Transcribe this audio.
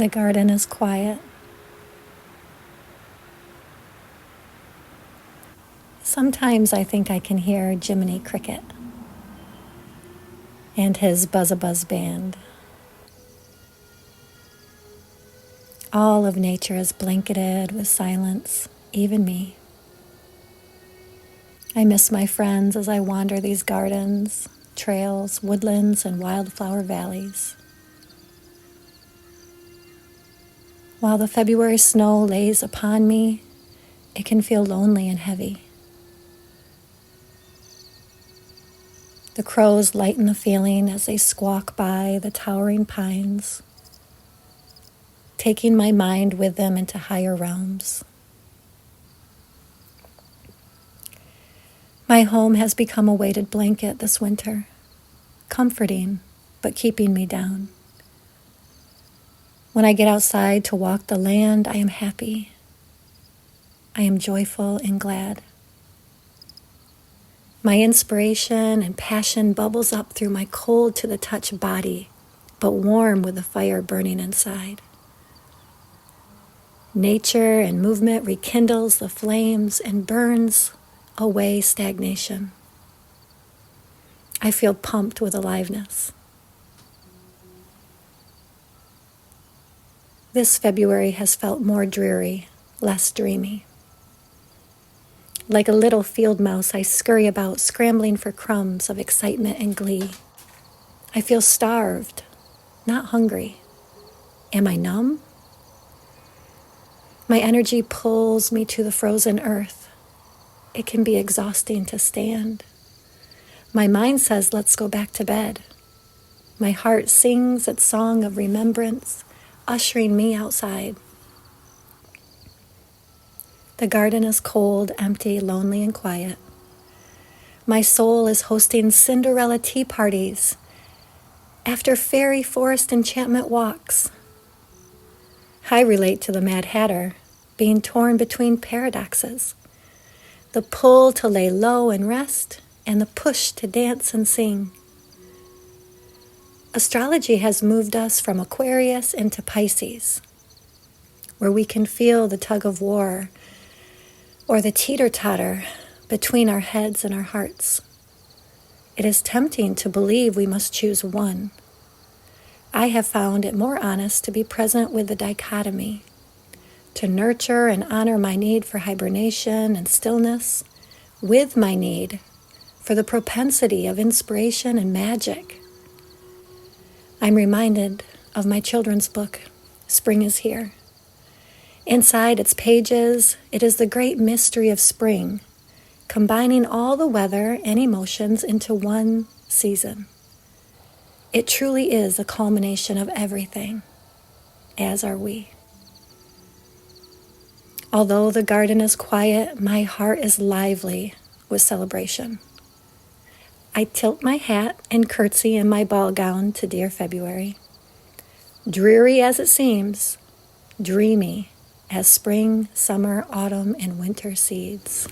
The garden is quiet. Sometimes I think I can hear Jiminy Cricket and his Buzz-a-Buzz band. All of nature is blanketed with silence, even me. I miss my friends as I wander these gardens, trails, woodlands, and wildflower valleys. While the February snow lays upon me, it can feel lonely and heavy. The crows lighten the feeling as they squawk by the towering pines, taking my mind with them into higher realms. My home has become a weighted blanket this winter, comforting but keeping me down. When I get outside to walk the land, I am happy. I am joyful and glad. My inspiration and passion bubbles up through my cold to the touch body, but warm with the fire burning inside. Nature and movement rekindles the flames and burns away stagnation. I feel pumped with aliveness. This February has felt more dreary, less dreamy. Like a little field mouse, I scurry about, scrambling for crumbs of excitement and glee. I feel starved, not hungry. Am I numb? My energy pulls me to the frozen earth. It can be exhausting to stand. My mind says, let's go back to bed. My heart sings its song of remembrance, ushering me outside. The garden is cold, empty, lonely, and quiet. My soul is hosting Cinderella tea parties after fairy forest enchantment walks. I relate to the Mad Hatter, being torn between paradoxes. The pull to lay low and rest, and the push to dance and sing. Astrology has moved us from Aquarius into Pisces, where we can feel the tug of war or the teeter-totter between our heads and our hearts. It is tempting to believe we must choose one. I have found it more honest to be present with the dichotomy, to nurture and honor my need for hibernation and stillness with my need for the propensity of inspiration and magic. I'm reminded of my children's book, Spring is Here. Inside its pages, it is the great mystery of spring, combining all the weather and emotions into one season. It truly is a culmination of everything, as are we. Although the garden is quiet, my heart is lively with celebration. I tilt my hat and curtsy in my ball gown to dear February. Dreary as it seems, dreamy as spring, summer, autumn, and winter seeds.